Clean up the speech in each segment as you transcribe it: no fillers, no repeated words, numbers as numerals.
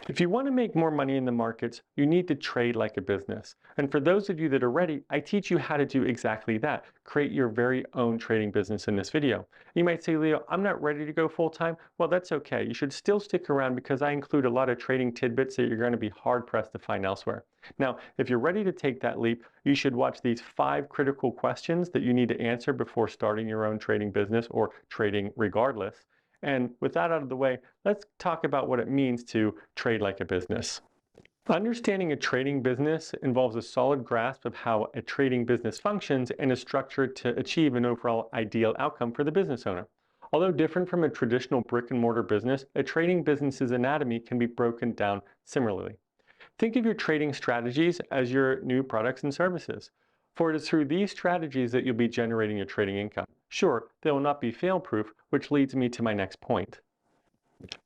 If you want to make more money in the markets, you need to trade like a business. And for those of you that are ready, I teach you how to do exactly that. Create your very own trading business in this video. You might say, Leo, I'm not ready to go full time. Well, that's okay. You should still stick around because I include a lot of trading tidbits that you're going to be hard pressed to find elsewhere. Now, if you're ready to take that leap, you should watch these 5 critical questions that you need to answer before starting your own trading business or trading regardless. And with that out of the way, let's talk about what it means to trade like a business. Understanding a trading business involves a solid grasp of how a trading business functions and is structured to achieve an overall ideal outcome for the business owner. Although different from a traditional brick and mortar business, a trading business's anatomy can be broken down similarly. Think of your trading strategies as your new products and services. For it is through these strategies that you'll be generating your trading income. Sure, they will not be fail-proof, which leads me to my next point.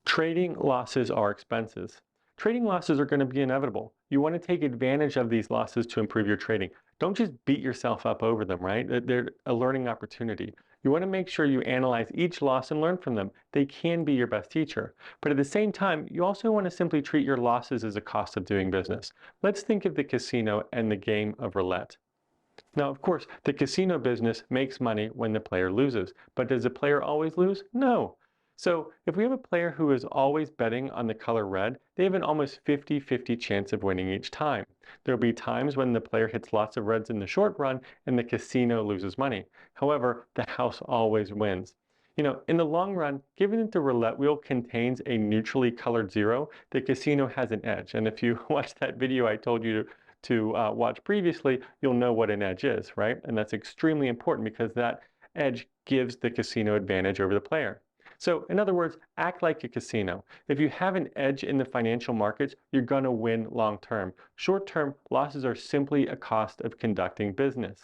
Trading losses are expenses. Trading losses are going to be inevitable. You want to take advantage of these losses to improve your trading. Don't just beat yourself up over them, right? They're a learning opportunity. You want to make sure you analyze each loss and learn from them. They can be your best teacher. But at the same time, you also want to simply treat your losses as a cost of doing business. Let's think of the casino and the game of roulette. Now, of course, the casino business makes money when the player loses, but does the player always lose? No. So if we have a player who is always betting on the color red, they have an almost 50-50 chance of winning each time. There will be times when the player hits lots of reds in the short run and the casino loses money. However, the house always wins. You know, in the long run, given that the roulette wheel contains a neutrally colored 0, the casino has an edge. And if you watch that video I told you to watch previously, you'll know what an edge is, right? And that's extremely important because that edge gives the casino advantage over the player. So in other words, act like a casino. If you have an edge in the financial markets, you're going to win long term. Short term, losses are simply a cost of conducting business.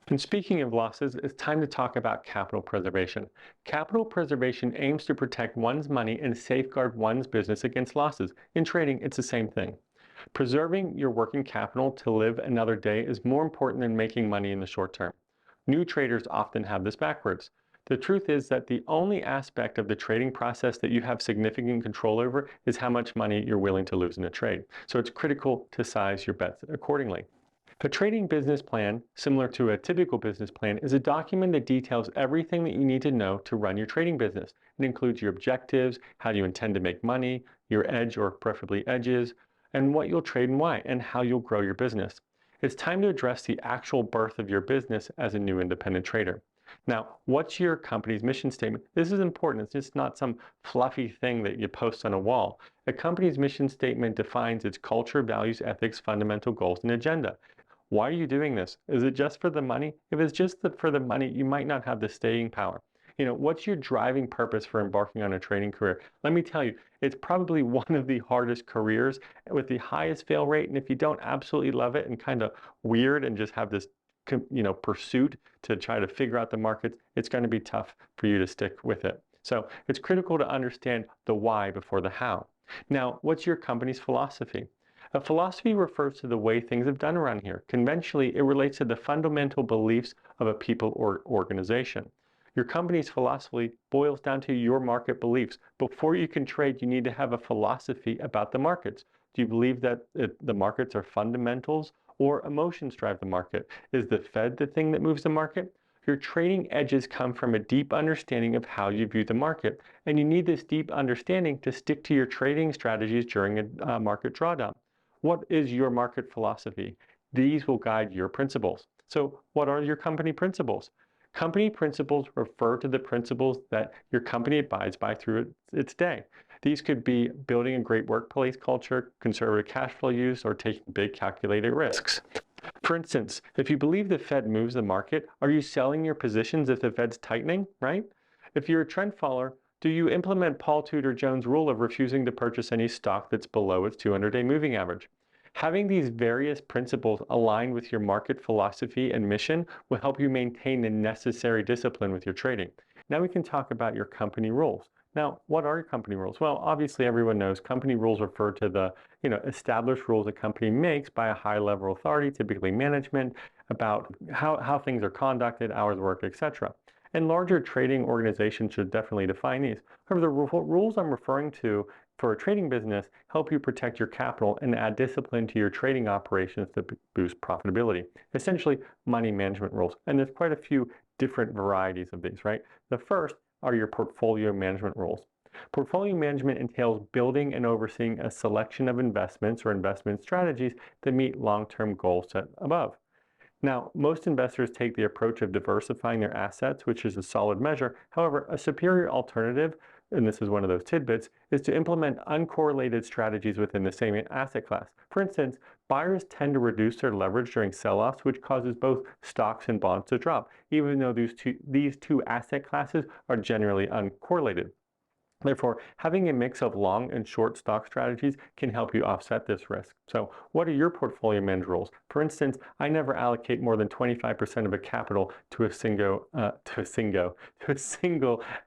And speaking of losses, it's time to talk about capital preservation. Capital preservation aims to protect one's money and safeguard one's business against losses. In trading, it's the same thing. Preserving your working capital to live another day is more important than making money in the short term. New traders often have this backwards. The truth is that the only aspect of the trading process that you have significant control over is how much money you're willing to lose in a trade. So it's critical to size your bets accordingly. A trading business plan, similar to a typical business plan, is a document that details everything that you need to know to run your trading business. It includes your objectives, how you intend to make money, your edge or preferably edges, and what you'll trade and why, and how you'll grow your business. It's time to address the actual birth of your business as a new independent trader. Now, what's your company's mission statement? This is important. It's just not some fluffy thing that you post on a wall. A company's mission statement defines its culture, values, ethics, fundamental goals, and agenda. Why are you doing this? Is it just for the money? If it's just for the money, you might not have the staying power. You know, what's your driving purpose for embarking on a trading career? Let me tell you, it's probably one of the hardest careers with the highest fail rate. And if you don't absolutely love it and kind of weird and just have this pursuit to try to figure out the markets, it's going to be tough for you to stick with it. So it's critical to understand the why before the how. Now, what's your company's philosophy? A philosophy refers to the way things have done around here. Conventionally, it relates to the fundamental beliefs of a people or organization. Your company's philosophy boils down to your market beliefs. Before you can trade, you need to have a philosophy about the markets. Do you believe that the markets are fundamentals or emotions drive the market? Is the Fed the thing that moves the market? Your trading edges come from a deep understanding of how you view the market, and you need this deep understanding to stick to your trading strategies during a market drawdown. What is your market philosophy? These will guide your principles. So what are your company principles? Company principles refer to the principles that your company abides by through its day. These could be building a great workplace culture, conservative cash flow use, or taking big calculated risks. For instance, if you believe the Fed moves the market, are you selling your positions if the Fed's tightening, right? If you're a trend follower, do you implement Paul Tudor Jones' rule of refusing to purchase any stock that's below its 200-day moving average? Having these various principles aligned with your market philosophy and mission will help you maintain the necessary discipline with your trading. Now we can talk about your company rules. Now, what are your company rules? Well, obviously everyone knows company rules refer to the established rules a company makes by a high-level authority, typically management, about how things are conducted, hours worked, etc. And larger trading organizations should definitely define these. However, the rules I'm referring to for a trading business help you protect your capital and add discipline to your trading operations to boost profitability. Essentially, money management rules. And there's quite a few different varieties of these, right? The first are your portfolio management rules. Portfolio management entails building and overseeing a selection of investments or investment strategies that meet long-term goals set above. Now, most investors take the approach of diversifying their assets, which is a solid measure. However, a superior alternative, and this is one of those tidbits, is to implement uncorrelated strategies within the same asset class. For instance, buyers tend to reduce their leverage during sell-offs, which causes both stocks and bonds to drop, even though these two asset classes are generally uncorrelated. Therefore, having a mix of long and short stock strategies can help you offset this risk. So what are your portfolio management rules? For instance, I never allocate more than 25% of a capital to a single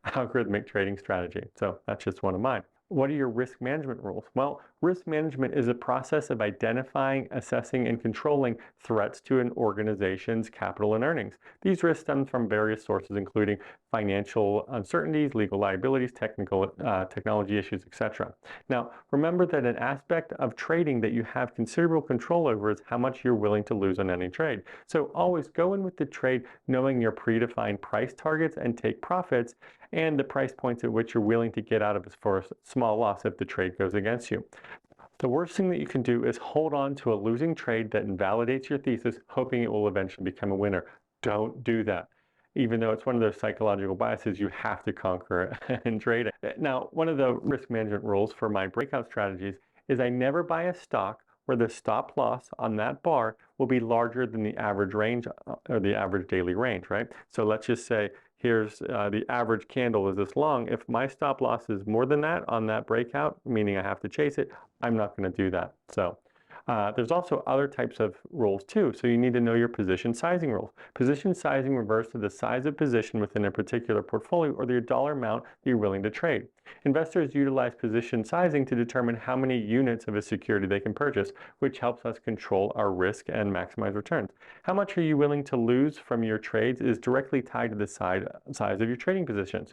algorithmic trading strategy. So that's just one of mine. What are your risk management rules? Well, risk management is a process of identifying, assessing, and controlling threats to an organization's capital and earnings. These risks stem from various sources, including financial uncertainties, legal liabilities, technology issues, etc. Now, remember that an aspect of trading that you have considerable control over is how much you're willing to lose on any trade. So always go in with the trade knowing your predefined price targets and take profits, and the price points at which you're willing to get out of it for a small loss if the trade goes against you. The worst thing that you can do is hold on to a losing trade that invalidates your thesis, hoping it will eventually become a winner. Don't do that. Even though it's one of those psychological biases, you have to conquer it and trade it. Now, one of the risk management rules for my breakout strategies is I never buy a stock where the stop loss on that bar will be larger than the average range or the average daily range, right? So let's just say here's the average candle is this long. If my stop loss is more than that on that breakout, meaning I have to chase it, I'm not going to do that. So there's also other types of rules too. So you need to know your position sizing rules. Position sizing refers to the size of position within a particular portfolio or the dollar amount that you're willing to trade. Investors utilize position sizing to determine how many units of a security they can purchase, which helps us control our risk and maximize returns. How much are you willing to lose from your trades is directly tied to the size of your trading positions.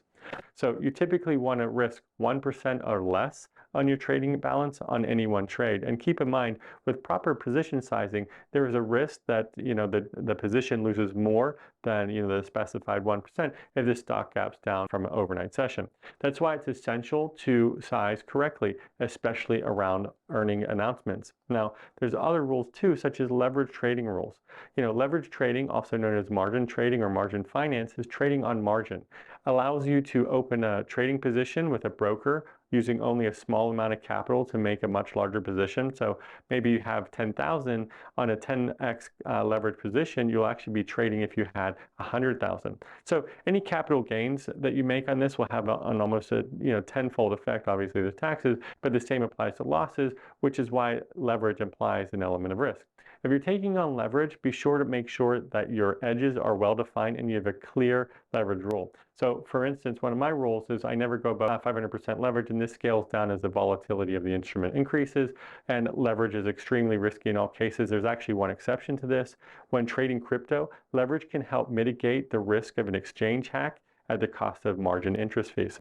So you typically want to risk 1% or less on your trading balance on any one trade. And keep in mind, with proper position sizing, there is a risk that the position loses more than the specified 1% if the stock gaps down from an overnight session. That's why it's essential to size correctly, especially around earning announcements. Now, there's other rules too, such as leverage trading rules. Leverage trading, also known as margin trading or margin finance, is trading on margin. Allows you to open a trading position with a broker using only a small amount of capital to make a much larger position. So maybe you have 10,000 on a 10x leverage position, you'll actually be trading if you had 100,000. So any capital gains that you make on this will have an almost a tenfold effect. Obviously there's taxes, but the same applies to losses, which is why leverage implies an element of risk. If you're taking on leverage, be sure to make sure that your edges are well defined and you have a clear leverage rule. So for instance, one of my rules is I never go above 500% leverage, and this scales down as the volatility of the instrument increases, and leverage is extremely risky in all cases. There's actually one exception to this. When trading crypto, leverage can help mitigate the risk of an exchange hack at the cost of margin interest fees.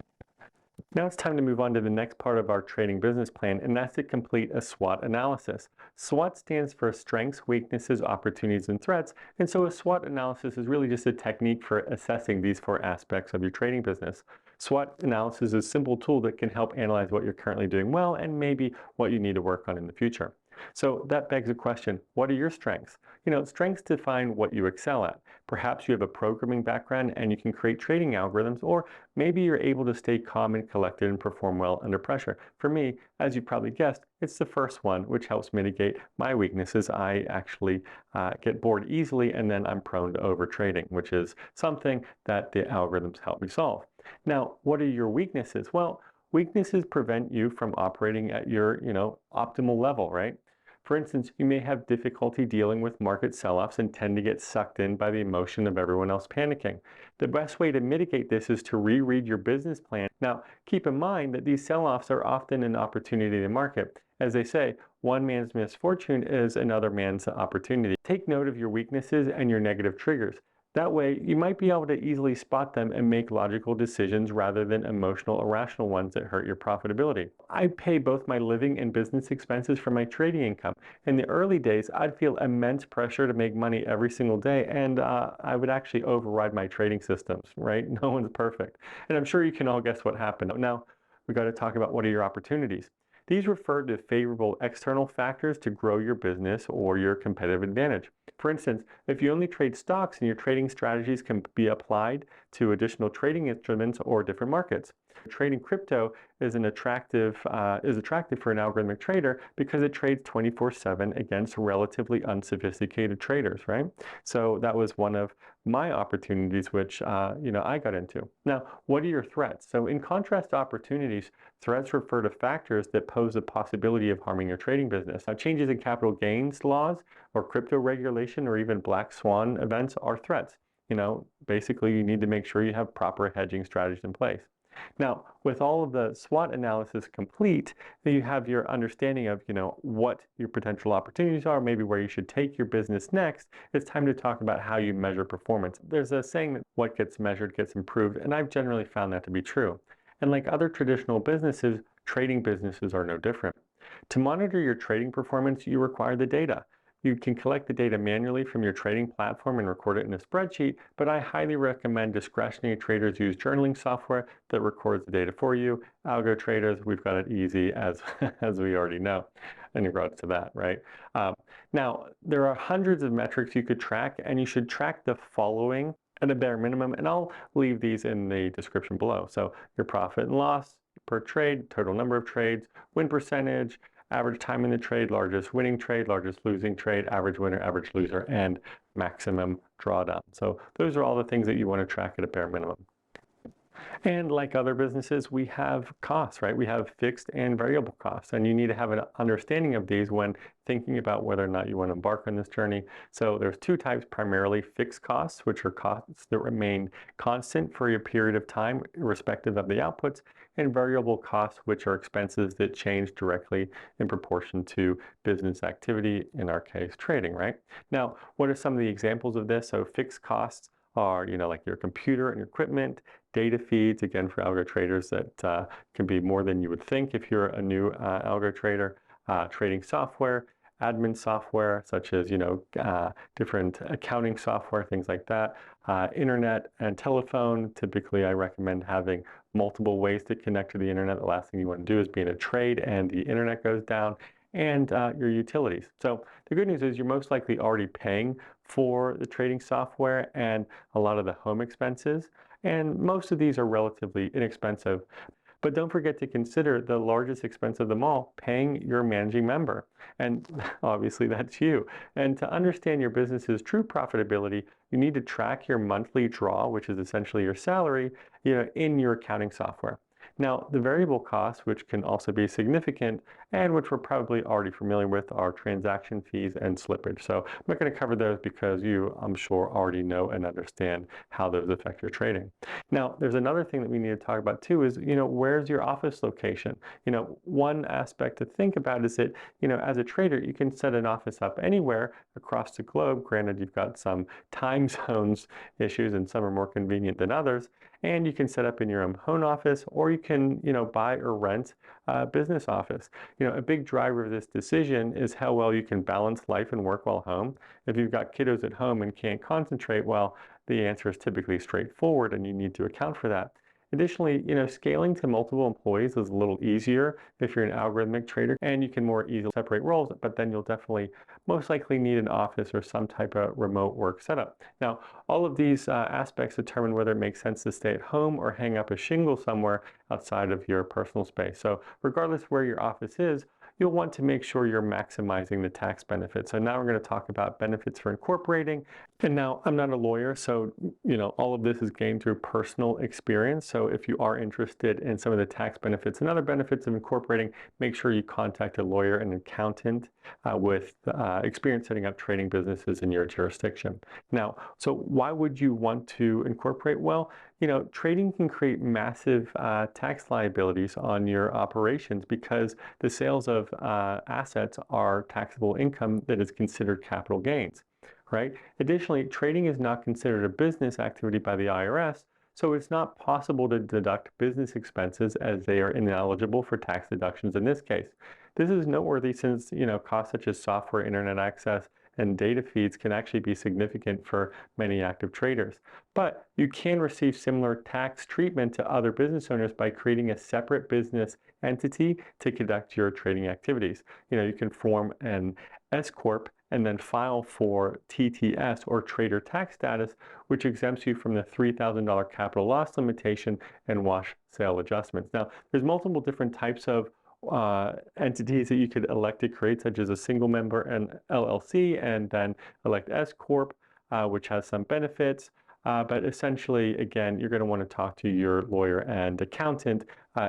Now it's time to move on to the next part of our trading business plan, and that's to complete a SWOT analysis. SWOT stands for strengths, weaknesses, opportunities, and threats, and so a SWOT analysis is really just a technique for assessing these four aspects of your trading business. SWOT analysis is a simple tool that can help analyze what you're currently doing well and maybe what you need to work on in the future. So that begs a question, what are your strengths? Strengths define what you excel at. Perhaps you have a programming background and you can create trading algorithms, or maybe you're able to stay calm and collected and perform well under pressure. For me, as you probably guessed, it's the first one, which helps mitigate my weaknesses. I actually get bored easily, and then I'm prone to overtrading, which is something that the algorithms help me solve. Now, what are your weaknesses? Well, weaknesses prevent you from operating at your, optimal level, right? For instance, you may have difficulty dealing with market sell-offs and tend to get sucked in by the emotion of everyone else panicking. The best way to mitigate this is to reread your business plan. Now, keep in mind that these sell-offs are often an opportunity in the market. As they say, one man's misfortune is another man's opportunity. Take note of your weaknesses and your negative triggers. That way, you might be able to easily spot them and make logical decisions rather than emotional, irrational ones that hurt your profitability. I pay both my living and business expenses from my trading income. In the early days, I'd feel immense pressure to make money every single day, and I would actually override my trading systems, right? No one's perfect. And I'm sure you can all guess what happened. Now, we got to talk about what are your opportunities. These refer to favorable external factors to grow your business or your competitive advantage. For instance, if you only trade stocks and your trading strategies can be applied to additional trading instruments or different markets. Trading crypto is attractive for an algorithmic trader because it trades 24/7 against relatively unsophisticated traders, right? So that was one of my opportunities, which I got into. Now, what are your threats? So in contrast to opportunities, threats refer to factors that pose the possibility of harming your trading business. Now, changes in capital gains laws or crypto regulation or even black swan events are threats. Basically you need to make sure you have proper hedging strategies in place. Now, with all of the SWOT analysis complete, then you have your understanding of, what your potential opportunities are, maybe where you should take your business next. It's time to talk about how you measure performance. There's a saying that what gets measured gets improved, and I've generally found that to be true. And like other traditional businesses, trading businesses are no different. To monitor your trading performance, you require the data. You can collect the data manually from your trading platform and record it in a spreadsheet, but I highly recommend discretionary traders use journaling software that records the data for you. Algo traders, we've got it easy as, as we already know in regards to that, right? Now, there are hundreds of metrics you could track, and you should track the following at a bare minimum, and I'll leave these in the description below. So your profit and loss per trade, total number of trades, win percentage, average time in the trade, largest winning trade, largest losing trade, average winner, average loser, and maximum drawdown. So those are all the things that you want to track at a bare minimum. And like other businesses, we have costs, right? We have fixed and variable costs, and you need to have an understanding of these when thinking about whether or not you want to embark on this journey. So there's two types, primarily fixed costs, which are costs that remain constant for a period of time, irrespective of the outputs, and variable costs, which are expenses that change directly in proportion to business activity, in our case, trading, right? Now, what are some of the examples of this? So fixed costs are, like your computer and your equipment, data feeds, again, for algo traders that can be more than you would think if you're a new algo trader, trading software, admin software, such as, different accounting software, things like that, internet and telephone. Typically, I recommend having multiple ways to connect to the internet. The last thing you want to do is be in a trade and the internet goes down, and your utilities. So the good news is you're most likely already paying for the trading software and a lot of the home expenses, and most of these are relatively inexpensive. But don't forget to consider the largest expense of them all, paying your managing member. And obviously that's you. And to understand your business's true profitability, you need to track your monthly draw, which is essentially your salary, in your accounting software. Now, the variable costs, which can also be significant and which we're probably already familiar with, are transaction fees and slippage. So I'm not going to cover those because you, I'm sure, already know and understand how those affect your trading. Now, there's another thing that we need to talk about too is, where's your office location? One aspect to think about is that, as a trader, you can set an office up anywhere across the globe. Granted, you've got some time zones issues and some are more convenient than others. And you can set up in your own home office, or you can, buy or rent a business office. A big driver of this decision is how well you can balance life and work while home. If you've got kiddos at home and can't concentrate, well, the answer is typically straightforward, and you need to account for that. Additionally, scaling to multiple employees is a little easier if you're an algorithmic trader, and you can more easily separate roles, but then you'll definitely most likely need an office or some type of remote work setup. Now, all of these aspects determine whether it makes sense to stay at home or hang up a shingle somewhere outside of your personal space. So regardless where your office is, you'll want to make sure you're maximizing the tax benefits. So now we're going to talk about benefits for incorporating. And now I'm not a lawyer, so all of this is gained through personal experience. So if you are interested in some of the tax benefits and other benefits of incorporating, make sure you contact a lawyer and accountant with experience setting up trading businesses in your jurisdiction. Now, so why would you want to incorporate? Well, trading can create massive tax liabilities on your operations because the sales of assets are taxable income that is considered capital gains, right? Additionally, trading is not considered a business activity by the IRS, so it's not possible to deduct business expenses as they are ineligible for tax deductions in this case. This is noteworthy since, costs such as software, internet access, and data feeds can actually be significant for many active traders. But you can receive similar tax treatment to other business owners by creating a separate business entity to conduct your trading activities. You can form an S Corp and then file for TTS or trader tax status, which exempts you from the $3,000 capital loss limitation and wash sale adjustments. Now, there's multiple different types of entities that you could elect to create, such as a single member and LLC, and then elect S Corp, which has some benefits. But essentially, again, you're going to want to talk to your lawyer and accountant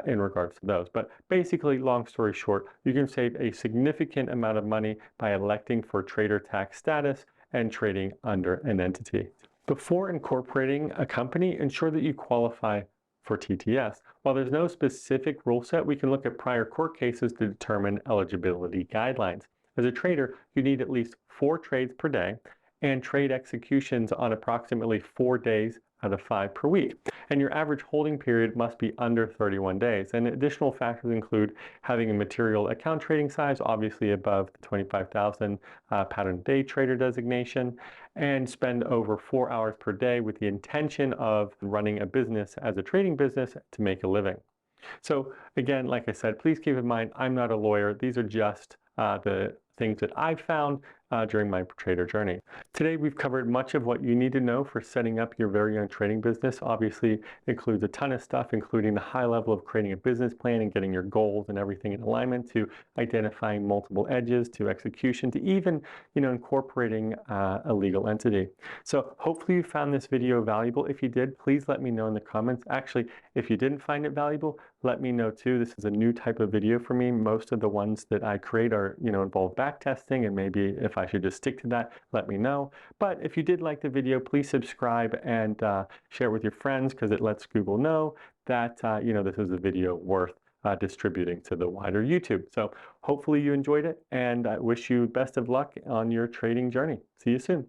in regards to those. But basically, long story short, you can save a significant amount of money by electing for trader tax status and trading under an entity. Before incorporating a company, ensure that you qualify for TTS. While there's no specific rule set, we can look at prior court cases to determine eligibility guidelines. As a trader, you need at least 4 trades per day and trade executions on approximately 4 days out of 5 per week. And your average holding period must be under 31 days. And additional factors include having a material account trading size, obviously above the 25,000 pattern day trader designation, and spend over 4 hours per day with the intention of running a business as a trading business to make a living. So again, like I said, please keep in mind, I'm not a lawyer. These are just the things that I've found during my trader journey. Today, we've covered much of what you need to know for setting up your very own trading business. Obviously, it includes a ton of stuff, including the high level of creating a business plan and getting your goals and everything in alignment, to identifying multiple edges, to execution, to even, incorporating a legal entity. So hopefully you found this video valuable. If you did, please let me know in the comments. Actually, if you didn't find it valuable, let me know too. This is a new type of video for me. Most of the ones that I create are, involve back testing, and maybe if I should just stick to that, let me know. But if you did like the video, please subscribe and share it with your friends, because it lets Google know that, this is a video worth distributing to the wider YouTube. So hopefully you enjoyed it, and I wish you best of luck on your trading journey. See you soon.